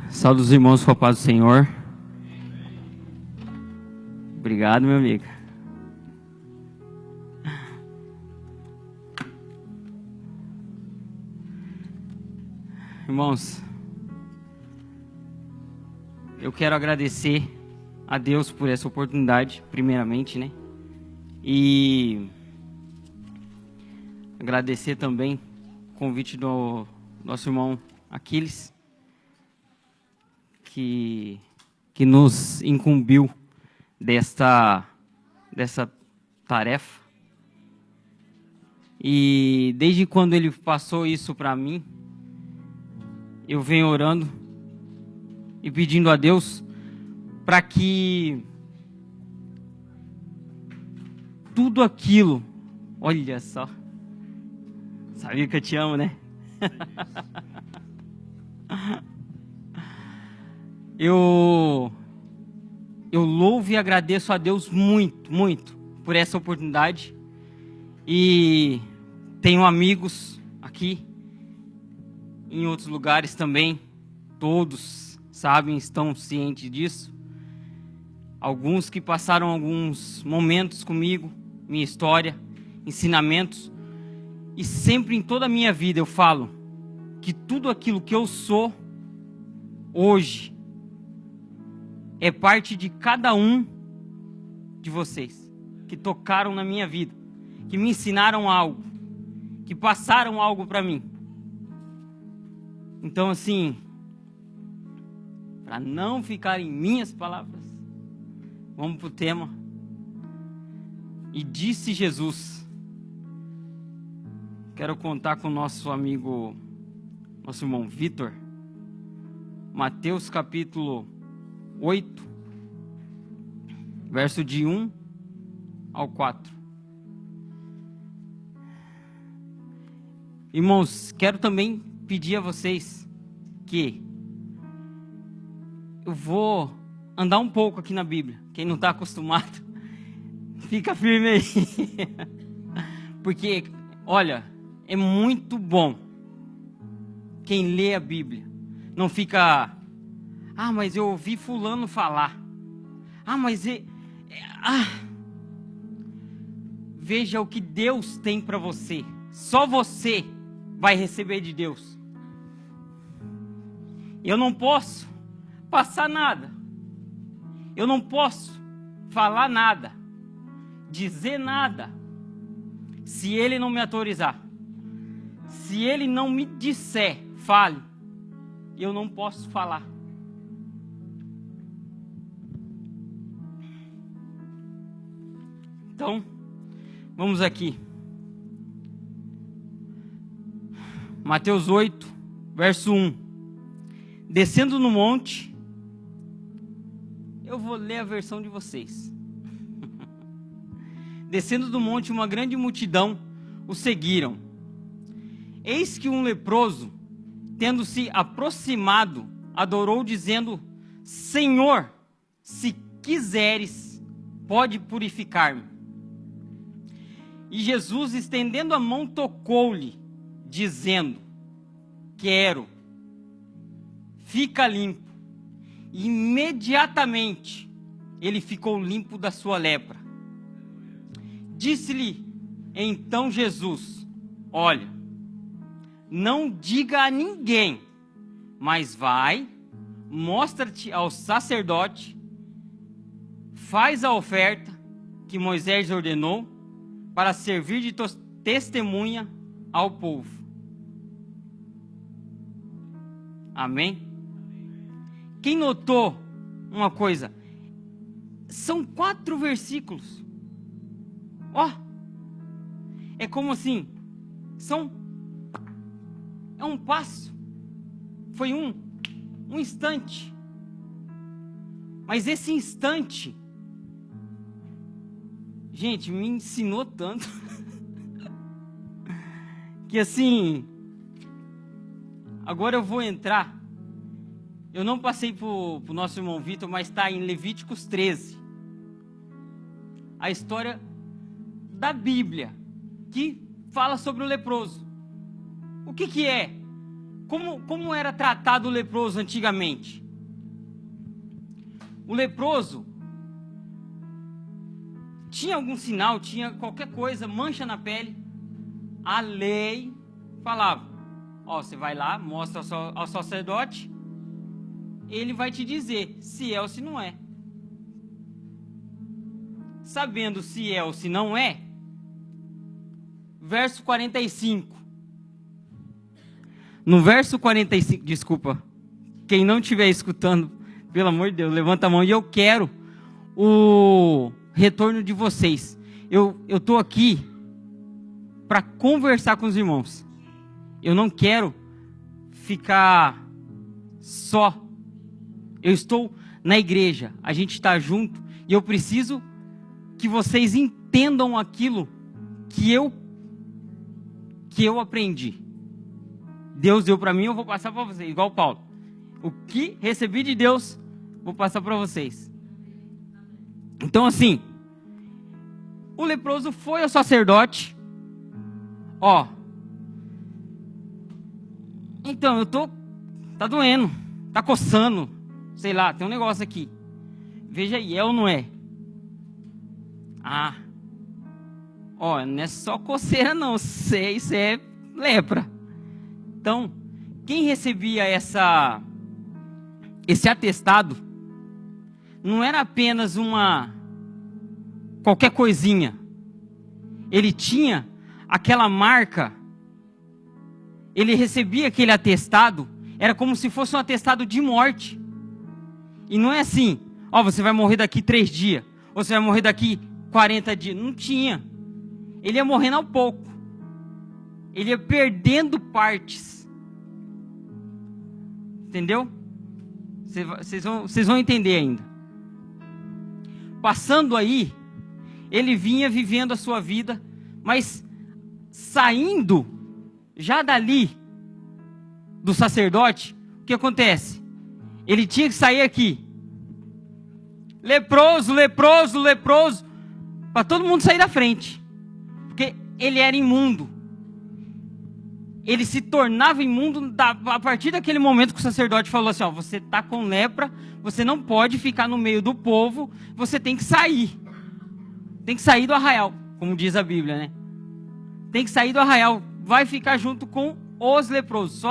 Saúde os irmãos com a paz do Senhor. Obrigado, meu amigo. Irmãos, eu quero agradecer a Deus por essa oportunidade, primeiramente, né? E agradecer também o convite do nosso irmão Aquiles, que nos incumbiu dessa tarefa. E desde quando ele passou isso para mim, eu venho orando e pedindo a Deus para que tudo aquilo, olha só, sabia que eu te amo, né? Eu louvo e agradeço a Deus muito, muito por essa oportunidade. E tenho amigos aqui, em outros lugares também, todos sabem, estão cientes disso. Alguns que passaram alguns momentos comigo, minha história, ensinamentos. E sempre em toda a minha vida eu falo que tudo aquilo que eu sou hoje é parte de cada um de vocês que tocaram na minha vida, que me ensinaram algo, que passaram algo para mim. Então, assim, para não ficar em minhas palavras, vamos para o tema. E disse Jesus, quero contar com o nosso amigo, nosso irmão Vitor, Mateus capítulo 8, verso de 1 ao 4. Irmãos, quero também pedir a vocês que eu vou andar um pouco aqui na Bíblia. Quem não está acostumado, fica firme aí. Porque, olha, é muito bom quem lê a Bíblia. Não fica... Ah, mas eu ouvi fulano falar. Ah, mas... Veja o que Deus tem para você. Só você vai receber de Deus. Eu não posso passar nada. Eu não posso falar nada. Dizer nada. Se Ele não me autorizar. Se Ele não me disser, fale. Eu não posso falar. Então, vamos aqui. Mateus 8, verso 1. Descendo no monte, eu vou ler a versão de vocês. Descendo do monte, uma grande multidão o seguiram. Eis que um leproso, tendo se aproximado, adorou, dizendo: Senhor, se quiseres, pode purificar-me. E Jesus, estendendo a mão, tocou-lhe, dizendo: quero, fica limpo. E imediatamente ele ficou limpo da sua lepra. Disse-lhe então Jesus: olha, não diga a ninguém, mas vai, mostra-te ao sacerdote, faz a oferta que Moisés ordenou, para servir de testemunha ao povo. Amém? Quem notou uma coisa? São 4 versículos. Ó, é como assim, é um passo. Foi um instante. Mas esse instante, gente, me ensinou tanto que assim, agora eu vou entrar. Eu não passei para o nosso irmão Vitor, mas está em Levíticos 13. A história da Bíblia que fala sobre o leproso. O que é? Como era tratado o leproso antigamente? O leproso tinha algum sinal, tinha qualquer coisa, mancha na pele, a lei falava, ó, você vai lá, mostra ao sacerdote, ele vai te dizer se é ou se não é. Sabendo se é ou se não é, verso 45. No verso 45, desculpa, quem não estiver escutando, pelo amor de Deus, levanta a mão e eu quero o retorno de vocês. Eu estou aqui para conversar com os irmãos. Eu não quero ficar só. Eu estou na igreja, a gente está junto e eu preciso que vocês entendam aquilo que eu aprendi. Deus deu para mim, eu vou passar para vocês, igual Paulo. O que recebi de Deus, vou passar para vocês. Então assim, o leproso foi ao sacerdote, ó, então tá doendo, tá coçando, sei lá, tem um negócio aqui, veja aí, é ou não é? Ah, ó, não é só coceira não, isso é lepra. Então, quem recebia esse atestado, não era apenas qualquer coisinha. Ele tinha aquela marca, ele recebia aquele atestado, era como se fosse um atestado de morte. E não é assim, ó, você vai morrer daqui 3 dias, ou você vai morrer daqui 40 dias. Não tinha. Ele ia morrendo ao pouco. Ele ia perdendo partes. Entendeu? Vocês vão entender ainda. Passando aí, ele vinha vivendo a sua vida, mas saindo já dali do sacerdote, o que acontece? Ele tinha que sair aqui. Leproso, leproso, leproso, para todo mundo sair da frente, porque ele era imundo. Ele se tornava imundo a partir daquele momento que o sacerdote falou assim, ó, você está com lepra, você não pode ficar no meio do povo, você tem que sair. Tem que sair do arraial, como diz a Bíblia, né? Tem que sair do arraial, vai ficar junto com os leprosos.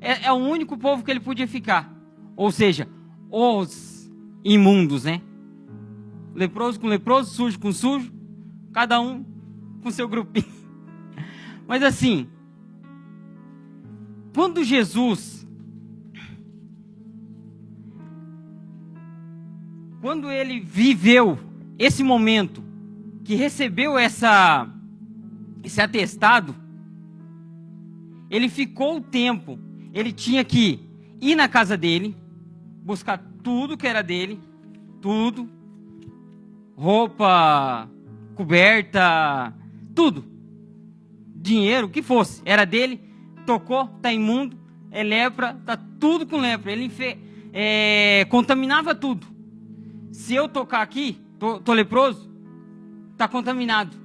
É o único povo que ele podia ficar. Ou seja, os imundos, né? Leproso com leproso, sujo com sujo, cada um com seu grupinho. Mas assim, quando Jesus, quando ele viveu esse momento, que recebeu esse atestado, ele ficou o tempo, ele tinha que ir na casa dele, buscar tudo que era dele, tudo, roupa, coberta, tudo, dinheiro, o que fosse, era dele. Tocou, está imundo, é lepra, está tudo com lepra. Ele contaminava tudo. Se eu tocar aqui, tô leproso, está contaminado.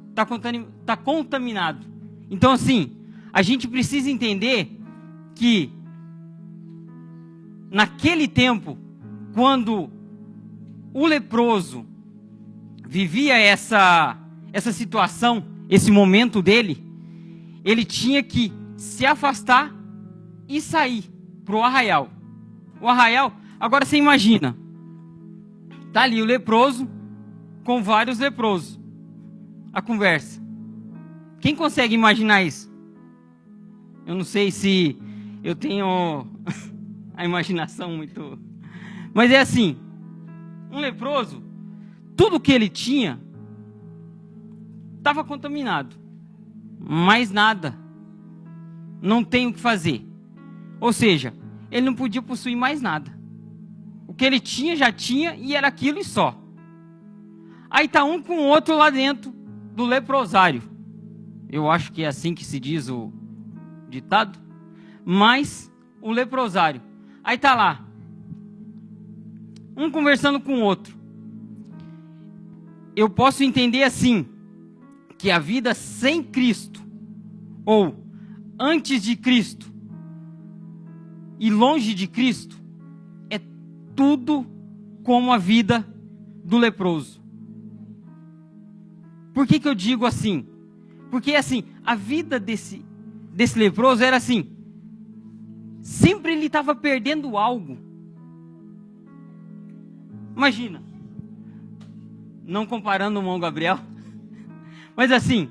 Está contaminado. Então assim, a gente precisa entender que naquele tempo, quando o leproso vivia essa situação, esse momento dele, ele tinha que se afastar e sair para o arraial. O arraial, agora você imagina, tá ali o leproso com vários leprosos, a conversa. Quem consegue imaginar isso? Eu não sei se eu tenho a imaginação muito... Mas é assim, um leproso, tudo que ele tinha estava contaminado. Mais nada. Não tem o que fazer. Ou seja, ele não podia possuir mais nada. O que ele tinha, já tinha, e era aquilo e só. Aí está um com o outro lá dentro do leprosário. Eu acho que é assim que se diz o ditado. Mas o leprosário. Aí está lá, um conversando com o outro. Eu posso entender assim, que a vida sem Cristo, ou antes de Cristo, e longe de Cristo, é tudo como a vida do leproso. Por que eu digo assim? Porque assim, a vida desse leproso era assim, sempre ele estava perdendo algo. Imagina, não comparando o irmão Gabriel, mas assim,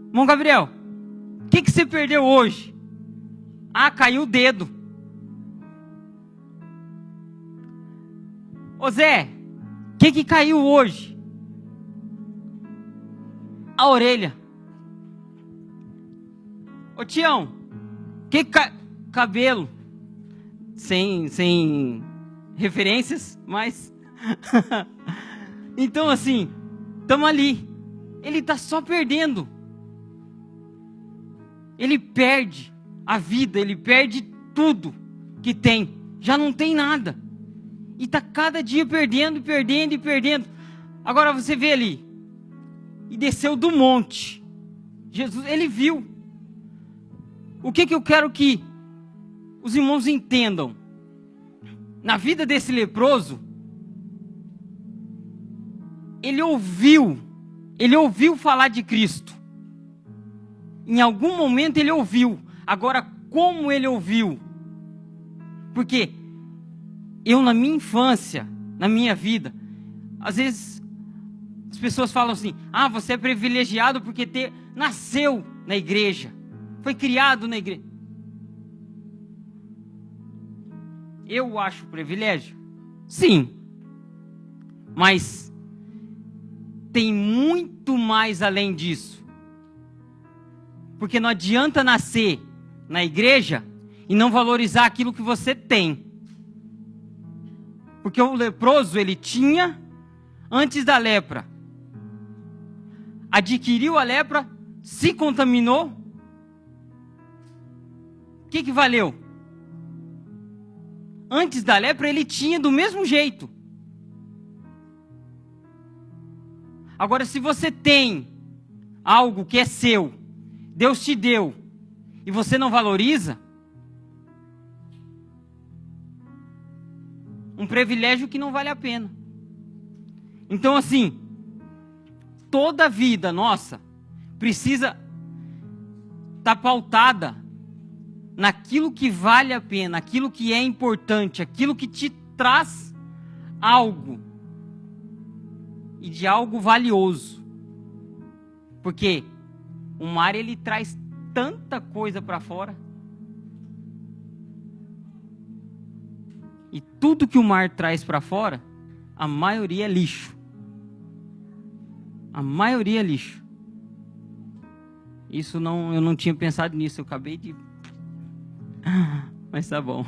irmão Gabriel, o que você perdeu hoje? Ah, caiu o dedo. Ô Zé, o que caiu hoje? A orelha. Ô Tião, cabelo? Sem referências, mas... Então assim, estamos ali. Ele está só perdendo. Ele perde a vida, ele perde tudo que tem. Já não tem nada. E está cada dia perdendo, perdendo e perdendo. Agora você vê ali. E desceu do monte. Jesus, ele viu. O que eu quero que os irmãos entendam? Na vida desse leproso, ele ouviu falar de Cristo. Em algum momento ele ouviu. Agora, como ele ouviu? Porque eu, na minha infância, na minha vida, às vezes as pessoas falam assim: ah, você é privilegiado porque nasceu na igreja, foi criado na igreja. Eu acho privilégio? Sim. Mas tem muito mais além disso. Porque não adianta nascer na igreja e não valorizar aquilo que você tem. Porque o leproso, ele tinha antes da lepra. Adquiriu a lepra, se contaminou. O que valeu? Antes da lepra ele tinha do mesmo jeito. Agora, se você tem algo que é seu, Deus te deu, e você não valoriza, um privilégio que não vale a pena. Então assim, toda a vida nossa precisa estar pautada naquilo que vale a pena, aquilo que é importante, aquilo que te traz algo, e de algo valioso. Porque o mar, ele traz tanta coisa para fora. E tudo que o mar traz para fora, a maioria é lixo. A maioria é lixo. Eu não tinha pensado nisso, eu acabei de... Mas tá bom.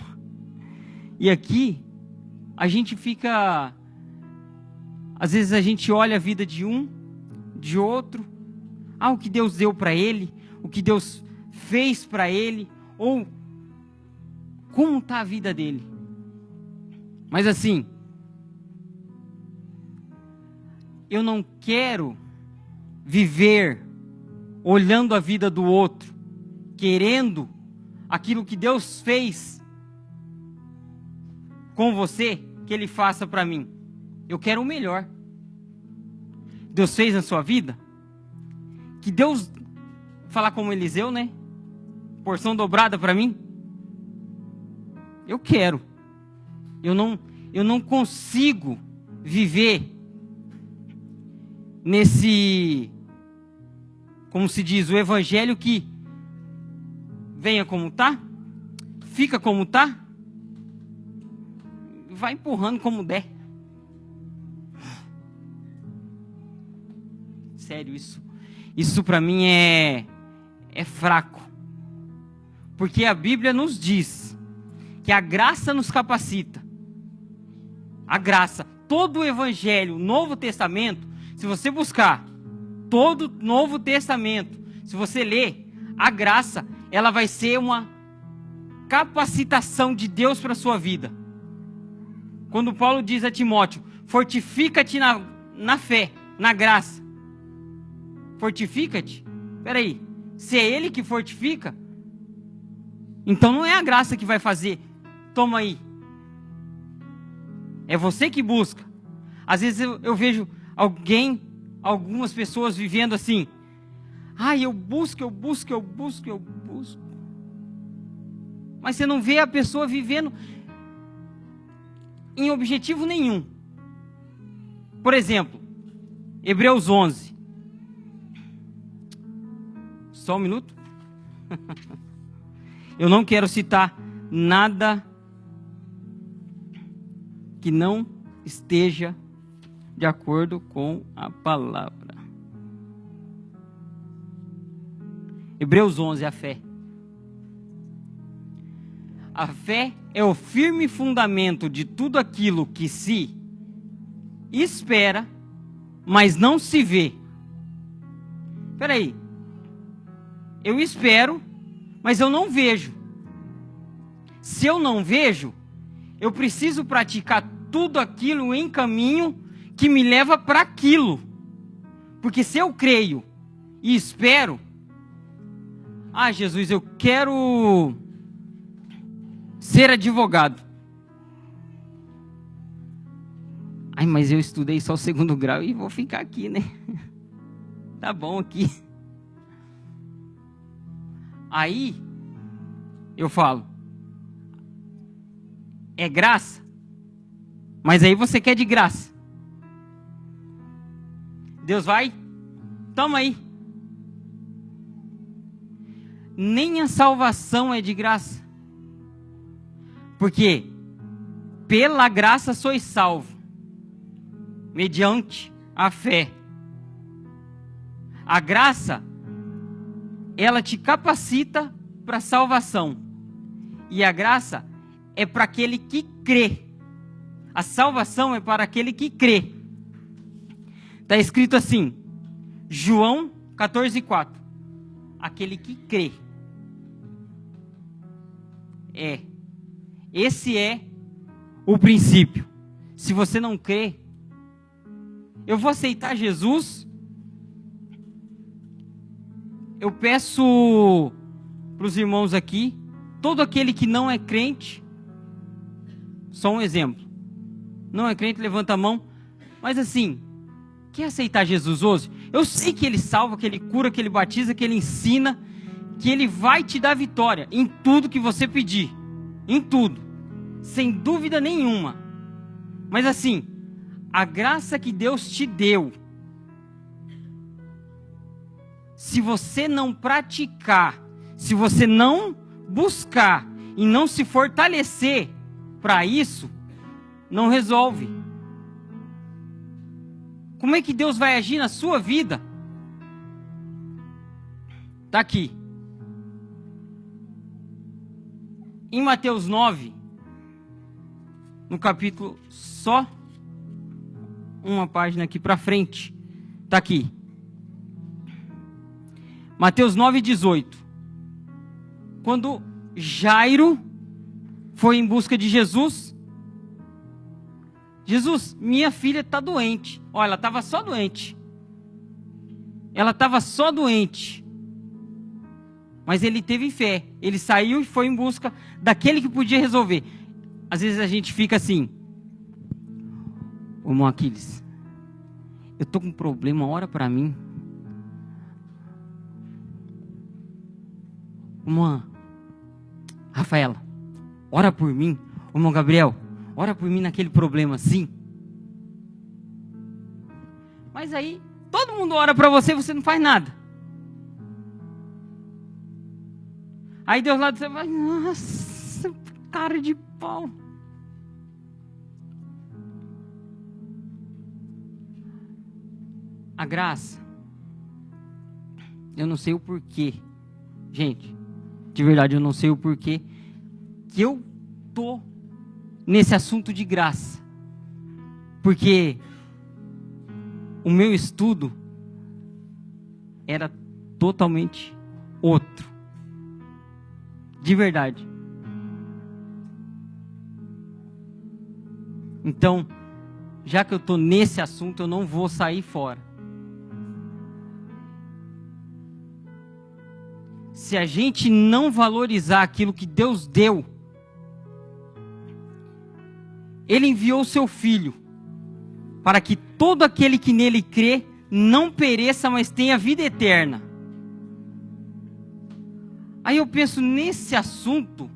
E aqui, a gente fica... Às vezes a gente olha a vida de um, de outro. Ah, o que Deus deu para ele, o que Deus fez para ele, ou como está a vida dele. Mas assim, eu não quero viver olhando a vida do outro, querendo aquilo que Deus fez com você, que Ele faça para mim. Eu quero o melhor. Deus fez na sua vida? Que Deus, falar como Eliseu, né? Porção dobrada para mim? Eu quero. Eu não consigo viver nesse, como se diz, o evangelho que venha como tá, fica como tá, vai empurrando como der. Sério, isso para mim é fraco. Porque a Bíblia nos diz que a graça nos capacita. A graça, todo o Evangelho, o Novo Testamento, se você buscar todo o Novo Testamento, se você ler, a graça, ela vai ser uma capacitação de Deus para a sua vida. Quando Paulo diz a Timóteo, fortifica-te na fé, na graça. Fortifica-te? Espera aí, se é Ele que fortifica, Então não é a graça que vai fazer. Toma aí. É você que busca. Às vezes eu vejo algumas pessoas vivendo assim. Eu busco. Mas você não vê a pessoa vivendo em objetivo nenhum. Por exemplo, Hebreus 11. Só um minuto. Eu não quero citar nada que não esteja de acordo com a palavra. Hebreus 11, a fé. A fé é o firme fundamento de tudo aquilo que se espera, mas não se vê. Espera aí. Eu espero, mas eu não vejo. Se eu não vejo, eu preciso praticar tudo aquilo em caminho que me leva para aquilo. Porque se eu creio e espero, Jesus, eu quero ser advogado. Mas eu estudei só o 2º grau e vou ficar aqui, né? Tá bom aqui. Aí eu falo, é graça, mas aí você quer de graça. Deus vai, toma aí. Nem a salvação é de graça, porque pela graça sois salvo, mediante a fé. A graça, ela te capacita para a salvação. E a graça é para aquele que crê. A salvação é para aquele que crê. Está escrito assim, João 14,4. Aquele que crê. Esse é o princípio. Se você não crê, eu vou aceitar Jesus. Eu peço para os irmãos aqui, todo aquele que não é crente, só um exemplo, não é crente, levanta a mão, mas assim, quer aceitar Jesus hoje? Eu sei que Ele salva, que Ele cura, que Ele batiza, que Ele ensina, que Ele vai te dar vitória em tudo que você pedir, em tudo, sem dúvida nenhuma. Mas assim, a graça que Deus te deu, se você não praticar, se você não buscar e não se fortalecer para isso, não resolve. Como é que Deus vai agir na sua vida? Está aqui. Em Mateus 9, no capítulo, só uma página aqui para frente, está aqui. Mateus 9,18. Quando Jairo foi em busca de Jesus, minha filha está doente. Olha, ela estava só doente. Ela estava só doente. Mas ele teve fé. Ele saiu e foi em busca daquele que podia resolver. Às vezes a gente fica assim, ô irmão Aquiles, eu estou com um problema, ora para mim. Irmã Rafaela, ora por mim. Ô irmão Gabriel, ora por mim naquele problema, sim. Mas aí, todo mundo ora para você e você não faz nada. Aí Deus lá do céu vai, nossa, cara de pau. A graça, eu não sei o porquê, gente, de verdade eu não sei o porquê que eu tô nesse assunto de graça, porque o meu estudo era totalmente outro, de verdade. Então, já que eu tô nesse assunto, eu não vou sair fora. se a gente não valorizar aquilo que Deus deu, Ele enviou o seu Filho para que todo aquele que nele crê não pereça, mas tenha vida eterna. Aí eu penso nesse assunto,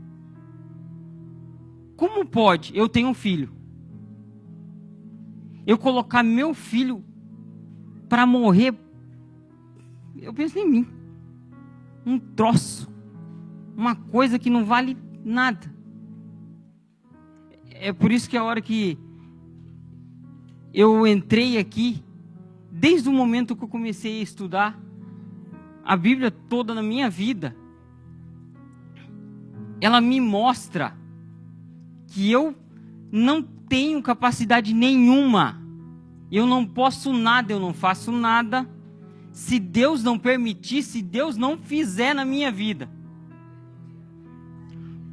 como pode eu tenho um filho, eu colocar meu filho para morrer? Eu penso em mim, um troço, uma coisa que não vale nada. É por isso que a hora que eu entrei aqui, desde o momento que eu comecei a estudar a Bíblia toda na minha vida, ela me mostra que eu não tenho capacidade nenhuma, eu não posso nada, eu não faço nada, se Deus não permitir, se Deus não fizer na minha vida.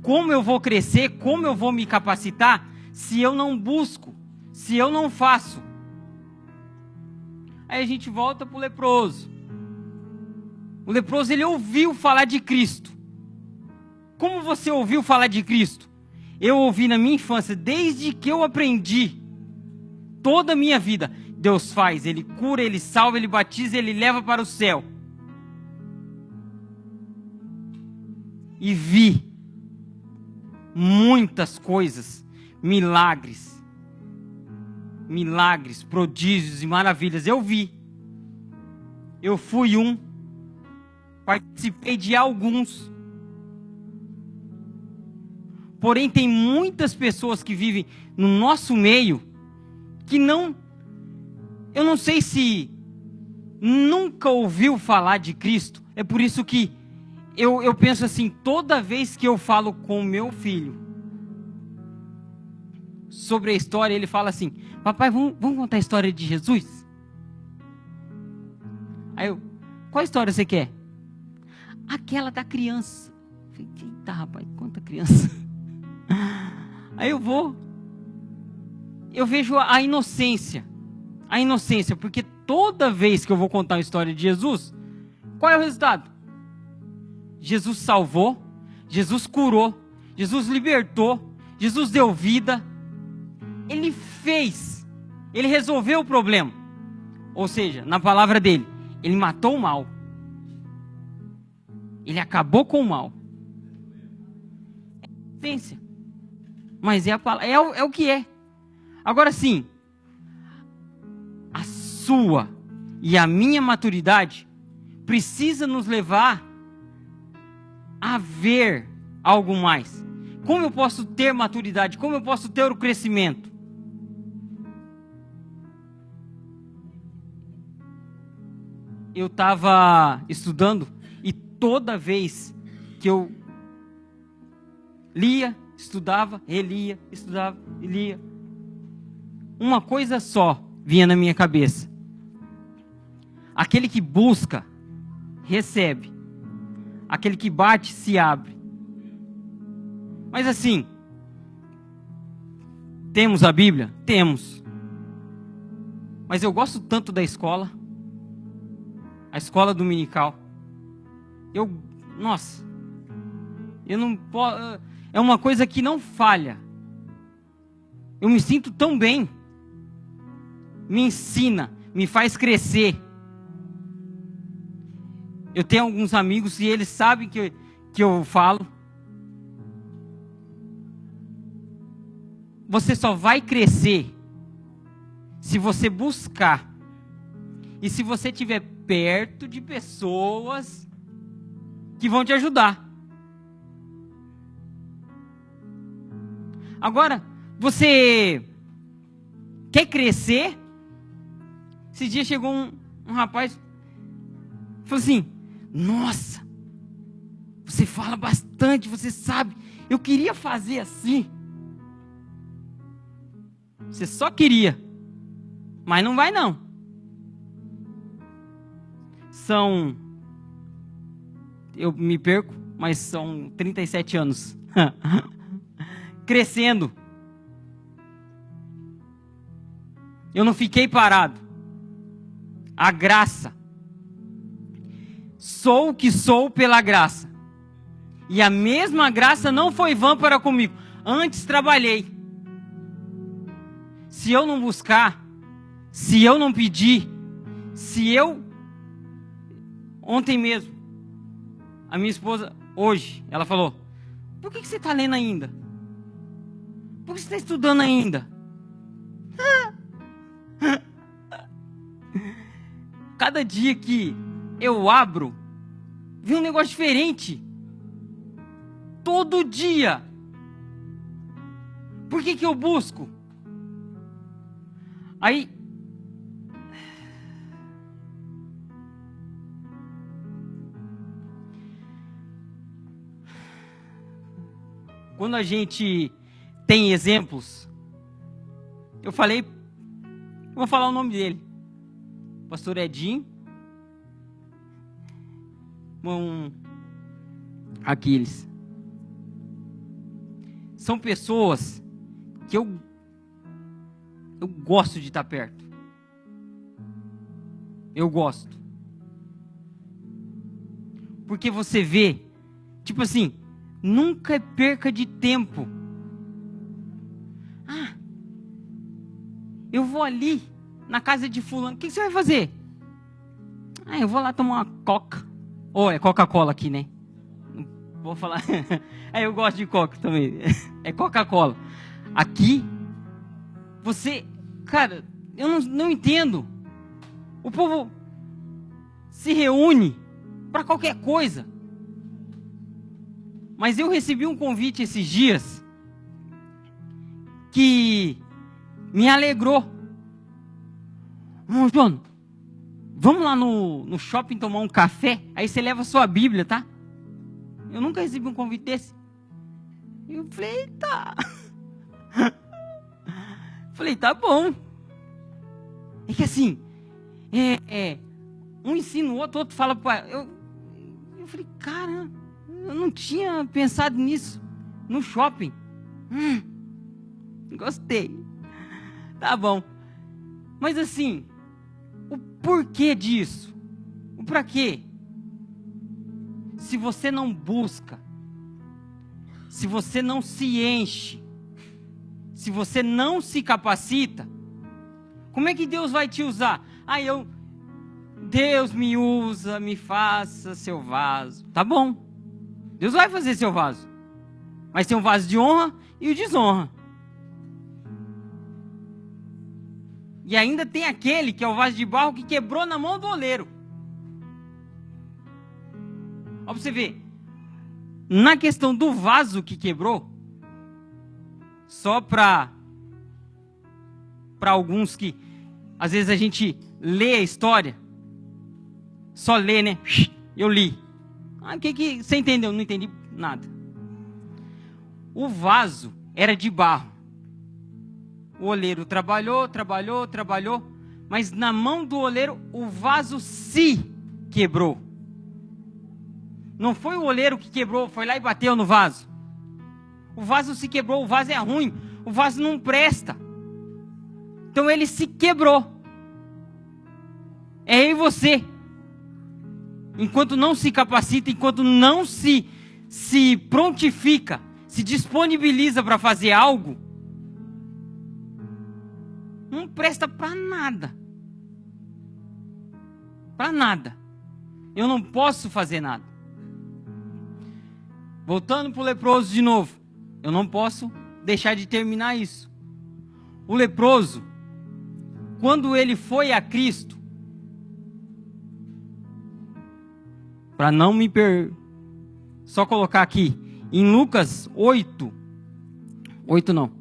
Como eu vou crescer, como eu vou me capacitar, se eu não busco, se eu não faço? Aí a gente volta para o leproso. O leproso, ele ouviu falar de Cristo. Como você ouviu falar de Cristo? Eu ouvi na minha infância, desde que eu aprendi, toda a minha vida. Deus faz, Ele cura, Ele salva, Ele batiza, Ele leva para o céu. E vi muitas coisas, milagres, prodígios e maravilhas. Eu vi. Eu fui um. Participei de alguns. Porém, tem muitas pessoas que vivem no nosso meio que não, eu não sei se nunca ouviu falar de Cristo. É por isso que eu penso assim, toda vez que eu falo com o meu filho sobre a história, ele fala assim: papai, vamos contar a história de Jesus? Aí eu, qual história você quer? Aquela da criança. Eu falei, eita, rapaz, conta criança. Aí eu vejo a inocência, porque toda vez que eu vou contar a história de Jesus, qual é o resultado? Jesus salvou, Jesus curou, Jesus libertou, Jesus deu vida, Ele fez, Ele resolveu o problema. Ou seja, na palavra dele, Ele matou o mal, Ele acabou com o mal. É a inocência. Mas é o que é. Agora sim, a sua e a minha maturidade precisa nos levar a ver algo mais. Como eu posso ter maturidade? Como eu posso ter o crescimento? Eu estava estudando e toda vez que eu lia, estudava, relia, estudava e lia, uma coisa só vinha na minha cabeça: aquele que busca, recebe. Aquele que bate, se abre. Mas assim, temos a Bíblia? Temos. Mas eu gosto tanto da escola, a escola dominical. Nossa, eu não posso. É uma coisa que não falha. Eu me sinto tão bem. Me ensina, me faz crescer. Eu tenho alguns amigos e eles sabem que eu falo. Você só vai crescer se você buscar. E se você estiver perto de pessoas que vão te ajudar. Agora, você quer crescer? Esse dia chegou um rapaz, falou assim: nossa, você fala bastante, você sabe, eu queria fazer assim. Você só queria, mas não vai não. Eu me perco, mas são 37 anos. Crescendo. Eu não fiquei parado. A graça. Sou o que sou pela graça. E a mesma graça não foi vã para comigo. Antes trabalhei. Se eu não buscar, se eu não pedir, se eu... Ontem mesmo, a minha esposa, hoje, ela falou: por que você está lendo ainda? Por que você está estudando ainda? Cada dia que eu abro, vem um negócio diferente. Todo dia. Por que eu busco? Aí, quando a gente tem exemplos, eu vou falar o nome dele, Pastor Edinho, Aquiles. São pessoas que eu gosto de estar perto. Eu gosto. Porque você vê, tipo assim, nunca é perca de tempo. Ah, eu vou ali na casa de fulano. O que você vai fazer? Ah, eu vou lá tomar uma coca. Ou é Coca-Cola aqui, né? Não vou falar. Eu gosto de coca também. É Coca-Cola. Aqui, você... Cara, eu não entendo. O povo se reúne para qualquer coisa. Mas eu recebi um convite esses dias que me alegrou. João, vamos lá no shopping tomar um café? Aí você leva a sua Bíblia, tá? Eu nunca recebi um convite desse. Eu falei, tá. Falei, tá bom. É que assim, um ensina o outro fala para... Eu falei, cara, eu não tinha pensado nisso. No shopping. Gostei. Tá bom. Mas assim, o porquê disso? O pra quê? Se você não busca, se você não se enche, se você não se capacita, como é que Deus vai te usar? Deus me usa, me faça seu vaso. Tá bom. Deus vai fazer seu vaso. Mas tem um vaso de honra e o desonra. E ainda tem aquele que é o vaso de barro que quebrou na mão do oleiro. Ó, pra você ver. Na questão do vaso que quebrou, só para alguns que às vezes a gente lê a história, só lê, né? Eu li. O que você entendeu? Não entendi nada. O vaso era de barro. O oleiro trabalhou, mas na mão do oleiro o vaso se quebrou. Não foi o oleiro que quebrou, foi lá e bateu no vaso. O vaso se quebrou, o vaso é ruim, o vaso não presta. Então ele se quebrou. É eu e você. Enquanto não se capacita, enquanto não se prontifica, se disponibiliza para fazer algo, não presta para nada. Para nada. Eu não posso fazer nada. Voltando para o leproso de novo. Eu não posso deixar de terminar isso. O leproso, quando ele foi a Cristo, para não me só colocar aqui, em Lucas 8 não,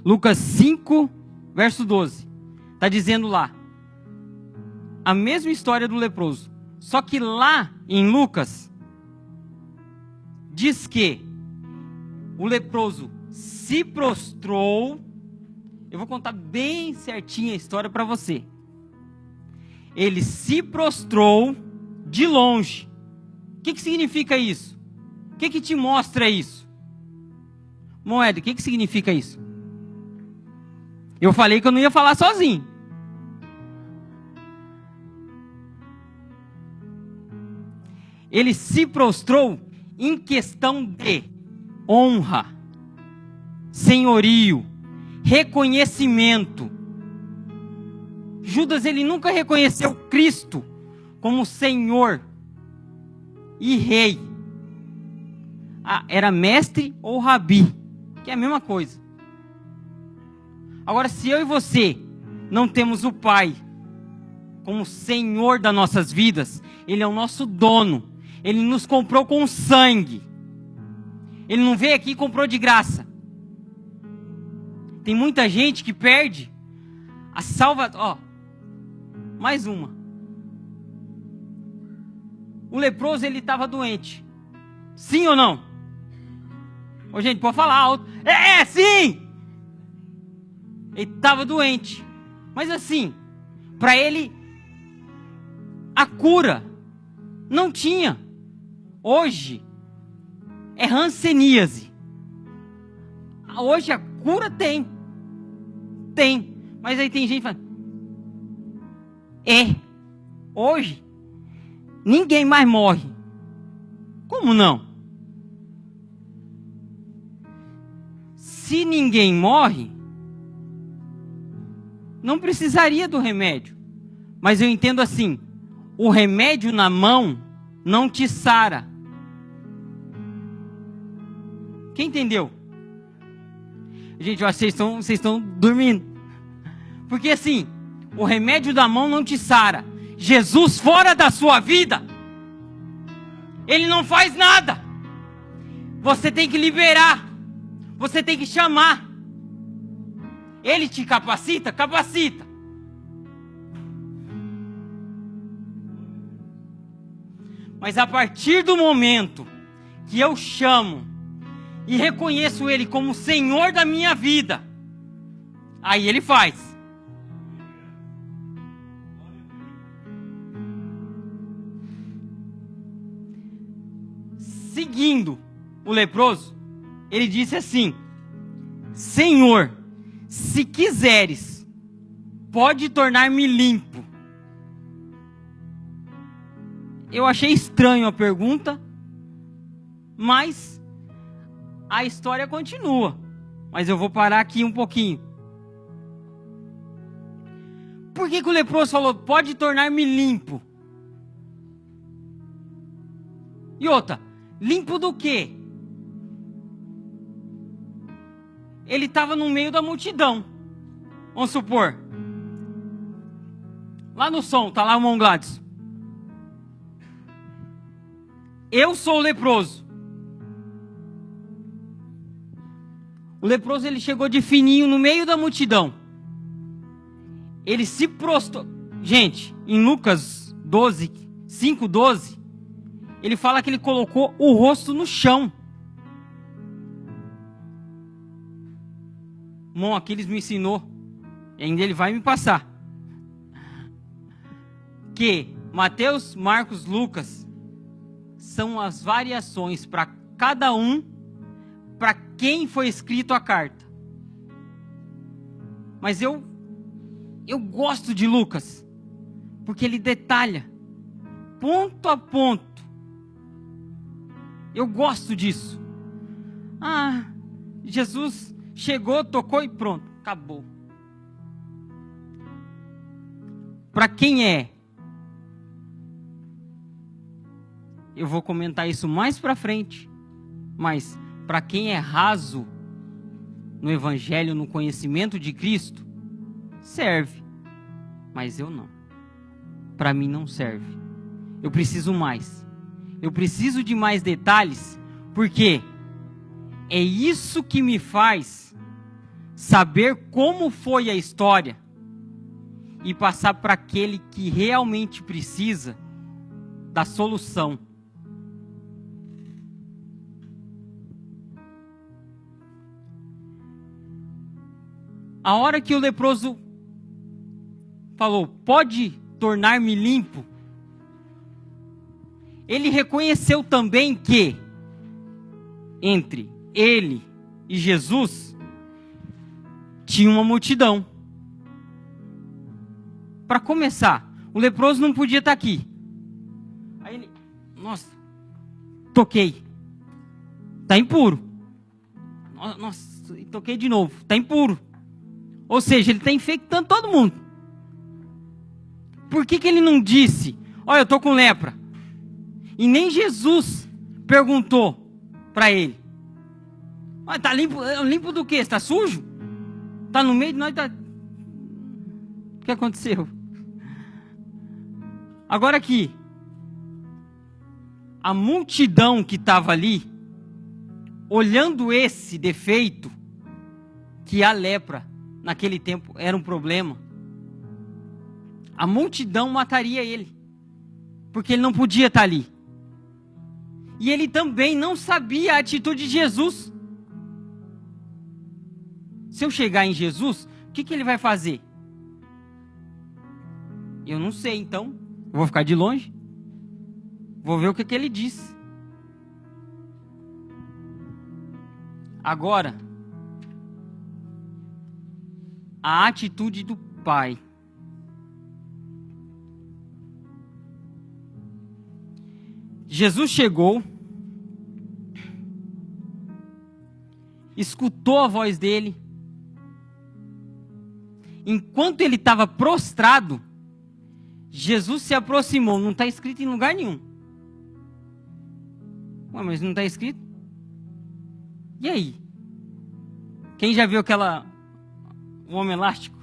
Lucas 5, verso 12, está dizendo lá, a mesma história do leproso, só que lá em Lucas, diz que o leproso se prostrou. Eu vou contar bem certinho a história para você. Ele se prostrou de longe. O que significa isso? O que te mostra isso? Moeda, o que significa isso? Eu falei que eu não ia falar sozinho. Ele se prostrou em questão de honra, senhorio, reconhecimento. Judas, ele nunca reconheceu Cristo como Senhor e Rei. Era mestre ou rabi, que é a mesma coisa. Agora, se eu e você não temos o Pai como Senhor das nossas vidas, Ele é o nosso dono, Ele nos comprou com sangue, Ele não veio aqui e comprou de graça. Tem muita gente que perde a salvação. Mais uma. O leproso, ele estava doente. Sim ou não? Ô, gente, pode falar alto. Sim! Ele estava doente. Mas assim, para ele, a cura não tinha. Hoje, é hanseníase. Hoje a cura tem. Tem. Mas aí tem gente que fala, hoje, ninguém mais morre. Como não? Se ninguém morre, não precisaria do remédio. Mas eu entendo assim, o remédio na mão não te sara. Quem entendeu? Gente, vocês estão dormindo. Porque assim, o remédio da mão não te sara. Jesus fora da sua vida, Ele não faz nada. Você tem que liberar. Você tem que chamar. Ele te capacita? Capacita. Mas a partir do momento que eu chamo e reconheço Ele como Senhor da minha vida, aí Ele faz. Seguindo o leproso, ele disse assim: Senhor, se quiseres, pode tornar-me limpo. Eu achei estranho a pergunta, mas a história continua. Mas eu vou parar aqui um pouquinho. Por que o leproso falou, pode tornar-me limpo? E outra, limpo do quê? Ele estava no meio da multidão. Vamos supor. Lá no som, tá lá o irmão Gladys. Eu sou o leproso. O leproso, ele chegou de fininho no meio da multidão. Ele se prostrou. Gente, em Lucas 12, 5:12, ele fala que ele colocou o rosto no chão. Irmão, Aquiles me ensinou, e ainda ele vai me passar, que Mateus, Marcos, Lucas são as variações para cada um, para quem foi escrito a carta. Mas eu gosto de Lucas, porque ele detalha, ponto a ponto. Eu gosto disso. Jesus chegou, tocou e pronto, acabou. Para quem é? Eu vou comentar isso mais para frente. Mas para quem é raso no Evangelho, no conhecimento de Cristo, serve. Mas eu não. Para mim não serve. Eu preciso mais. Eu preciso de mais detalhes, porque é isso que me faz saber como foi a história e passar para aquele que realmente precisa da solução. A hora que o leproso falou, pode tornar-me limpo, ele reconheceu também que entre ele e Jesus tinha uma multidão. Para começar, o leproso não podia estar aqui. Aí ele, nossa, toquei. Está impuro. Nossa, toquei de novo. Está impuro. Ou seja, ele está infectando todo mundo. Por que ele não disse, olha, eu estou com lepra? E nem Jesus perguntou para ele. Olha, está limpo, limpo do quê? Está sujo? Está no meio de nós? Tá... O que aconteceu? Agora aqui, a multidão que estava ali, olhando esse defeito, que a lepra naquele tempo era um problema, a multidão mataria ele, porque ele não podia estar ali. E ele também não sabia a atitude de Jesus. Se eu chegar em Jesus, o que ele vai fazer? Eu não sei, então eu vou ficar de longe, vou ver o que ele diz. Agora, a atitude do Pai. Jesus chegou, escutou a voz dele. Enquanto ele estava prostrado, Jesus se aproximou. Não está escrito em lugar nenhum. Ué, mas não está escrito? E aí? Quem já viu o homem elástico?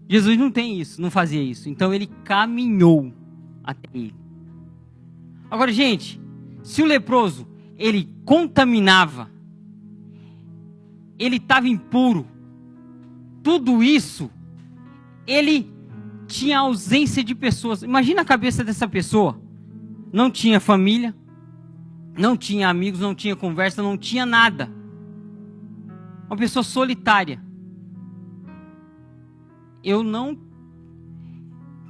Jesus não tem isso, não fazia isso. Então ele caminhou até ele. Agora, gente, se o leproso, ele contaminava, ele estava impuro, tudo isso, ele tinha ausência de pessoas. Imagina a cabeça dessa pessoa. Não tinha família, não tinha amigos, não tinha conversa, não tinha nada. Uma pessoa solitária. Eu não,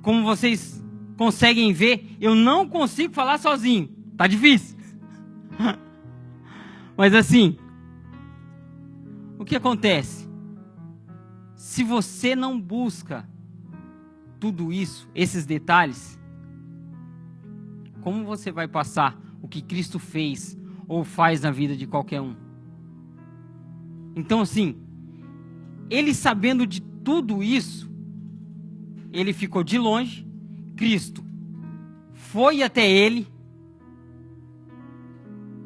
como vocês conseguem ver, eu não consigo falar sozinho. Tá difícil. Mas assim, o que acontece? Se você não busca tudo isso, esses detalhes, como você vai passar o que Cristo fez ou faz na vida de qualquer um? Então assim, ele sabendo de tudo isso, ele ficou de longe. Cristo foi até ele,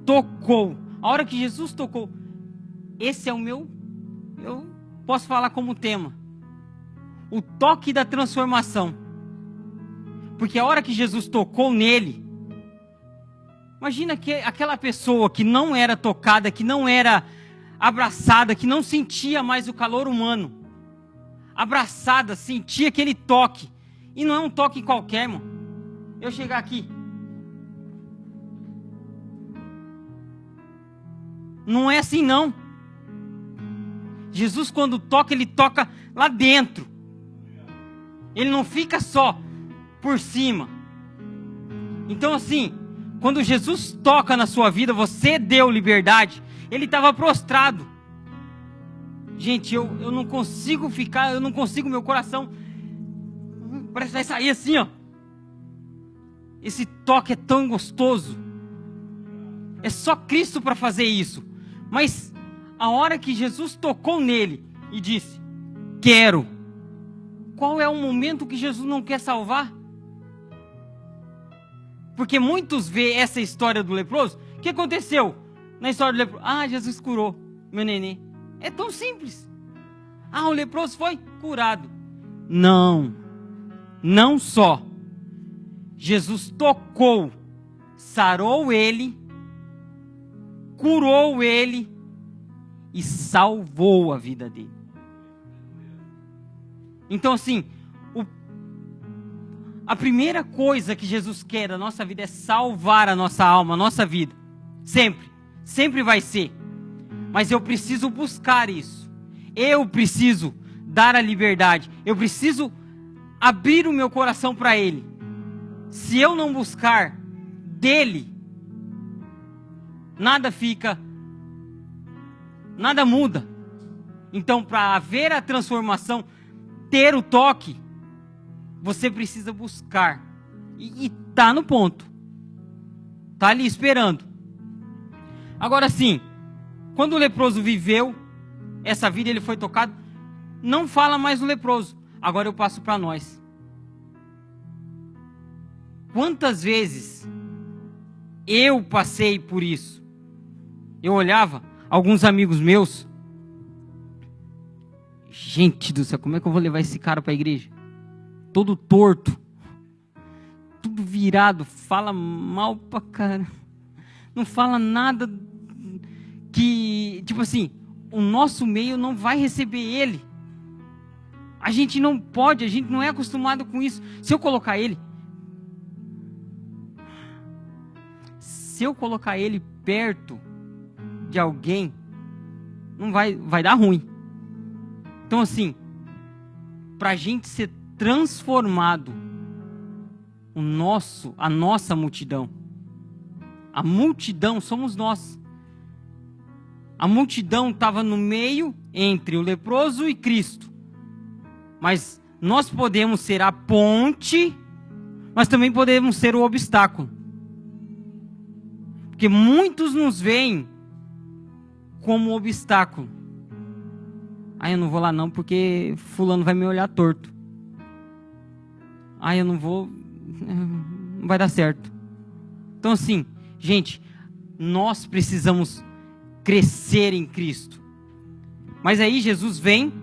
tocou. A hora que Jesus tocou, esse é o meu, eu posso falar como tema, o toque da transformação. Porque a hora que Jesus tocou nele, imagina que aquela pessoa que não era tocada, que não era abraçada, que não sentia mais o calor humano, abraçada, sentia aquele toque. E não é um toque qualquer, irmão. Eu chegar aqui, não é assim não. Jesus, quando toca, ele toca lá dentro. Ele não fica só por cima. Então assim, quando Jesus toca na sua vida, você deu liberdade. Ele estava prostrado. Gente, eu não consigo ficar, eu não consigo, meu coração parece que vai sair assim, ó. Esse toque é tão gostoso. É só Cristo para fazer isso. Mas a hora que Jesus tocou nele e disse, quero. Qual é o momento que Jesus não quer salvar? Porque muitos veem essa história do leproso. O que aconteceu na história do leproso? Ah, Jesus curou meu neném. É tão simples. Ah, o leproso foi curado. Não. Não só. Jesus tocou, sarou ele, curou ele e salvou a vida dele. Então assim, a primeira coisa que Jesus quer da nossa vida é salvar a nossa alma, a nossa vida. Sempre. Sempre vai ser. Mas eu preciso buscar isso. Eu preciso dar a liberdade. Eu preciso abrir o meu coração para Ele. Se eu não buscar dele, nada fica, nada muda. Então, para haver a transformação, ter o toque, você precisa buscar. E tá no ponto. Está ali esperando. Agora sim, quando o leproso viveu essa vida, ele foi tocado, não fala mais no leproso. Agora eu passo para nós. Quantas vezes eu passei por isso? Eu olhava alguns amigos meus. Gente do céu, como é que eu vou levar esse cara para a igreja? Todo torto, tudo virado, fala mal pra cara, não fala nada que, tipo assim, o nosso meio não vai receber ele. A gente não pode, a gente não é acostumado com isso. Se eu colocar ele perto de alguém, não vai dar ruim. Então assim, para a gente ser transformado, a nossa multidão, a multidão somos nós. A multidão estava no meio entre o leproso e Cristo, mas nós podemos ser a ponte, mas também podemos ser o obstáculo, porque muitos nos veem como obstáculo. Eu não vou lá não, porque fulano vai me olhar torto. Eu não vou, não vai dar certo. Então assim, gente, nós precisamos crescer em Cristo. Mas aí Jesus vem,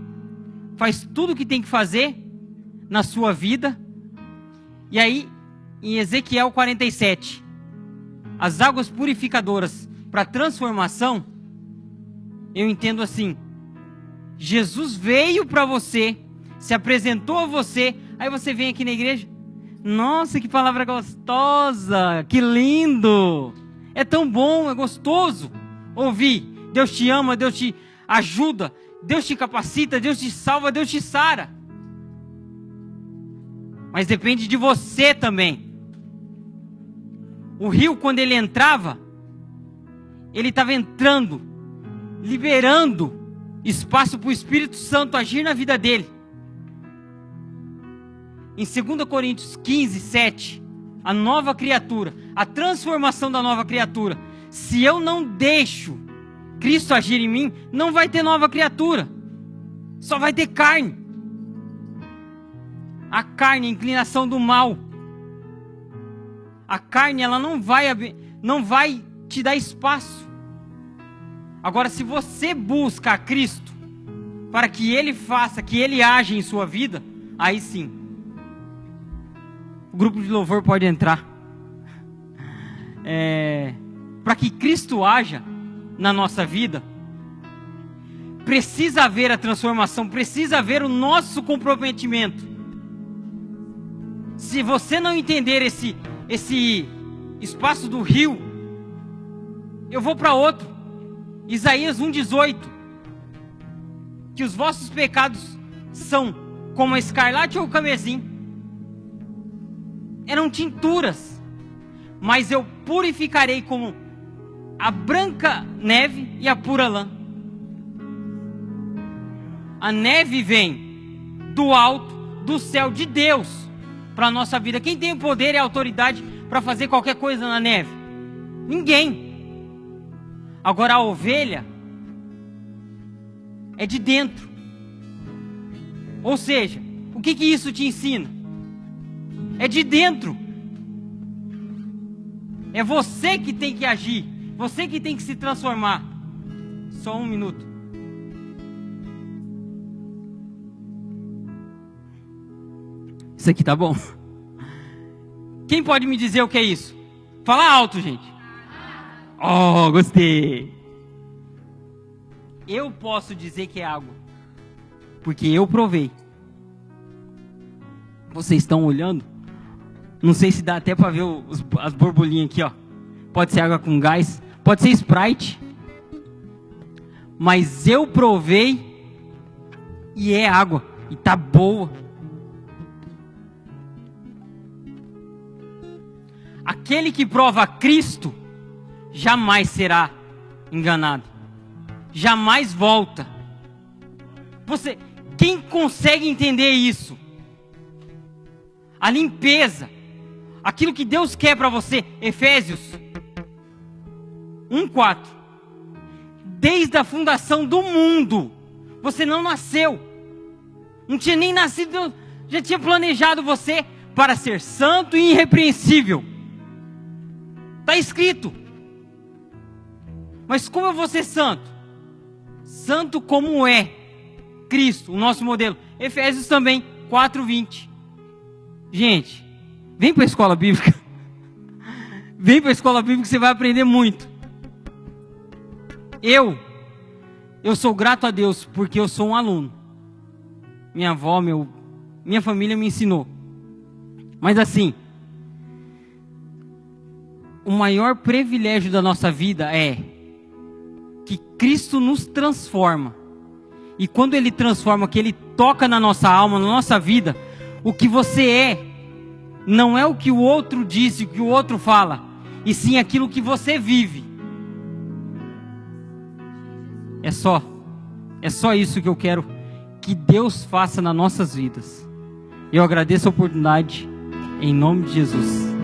faz tudo o que tem que fazer na sua vida. E aí, em Ezequiel 47, as águas purificadoras para transformação, eu entendo assim: Jesus veio para você, se apresentou a você, aí você vem aqui na igreja, nossa, que palavra gostosa, que lindo, é tão bom, é gostoso ouvir, Deus te ama, Deus te ajuda, Deus te capacita, Deus te salva, Deus te sara. Mas depende de você também. O rio, quando ele entrava, ele estava entrando, liberando espaço para o Espírito Santo agir na vida dele. Em 2 Coríntios 15, 7, a nova criatura, a transformação da nova criatura. Se eu não deixo Cristo agir em mim, não vai ter nova criatura, só vai ter carne. A carne, a inclinação do mal. A carne, ela não vai te dar espaço. Agora, se você busca a Cristo para que Ele faça, que Ele age em sua vida, aí sim, o grupo de louvor pode entrar. Para que Cristo haja na nossa vida, precisa haver a transformação, precisa haver o nosso comprometimento. Se você não entender esse espaço do rio, eu vou para outro. Isaías 1,18, que os vossos pecados são como a escarlate ou o carmesim, eram tinturas, mas eu purificarei como a branca neve e a pura lã. A neve vem do alto, do céu, de Deus, para a nossa vida. Quem tem o poder e a autoridade para fazer qualquer coisa na neve? Ninguém. Agora a ovelha é de dentro. Ou seja, o que isso te ensina? É de dentro. É você que tem que agir, você que tem que se transformar. Só um minuto. Isso aqui tá bom? Quem pode me dizer o que é isso? Fala alto, gente. Oh, gostei. Eu posso dizer que é água, porque eu provei. Vocês estão olhando? Não sei se dá até para ver as borbulhinhas aqui, ó. Pode ser água com gás, pode ser Sprite. Mas eu provei e é água, e tá boa. Aquele que prova Cristo jamais será enganado, jamais volta. Quem consegue entender isso? A limpeza, aquilo que Deus quer para você. Efésios 1:4. Desde a fundação do mundo, você não nasceu. Não tinha nem nascido, já tinha planejado você para ser santo e irrepreensível. Está escrito. Mas como eu vou ser santo? Santo como é Cristo, o nosso modelo. Efésios também, 4:20. Gente, vem para a escola bíblica. Vem para a escola bíblica que você vai aprender muito. Eu sou grato a Deus porque eu sou um aluno. Minha avó, minha família me ensinou. Mas assim, o maior privilégio da nossa vida é que Cristo nos transforma. E quando Ele transforma, que Ele toca na nossa alma, na nossa vida, o que você é, não é o que o outro disse, o que o outro fala, e sim aquilo que você vive. É só isso que eu quero que Deus faça nas nossas vidas. Eu agradeço a oportunidade, em nome de Jesus.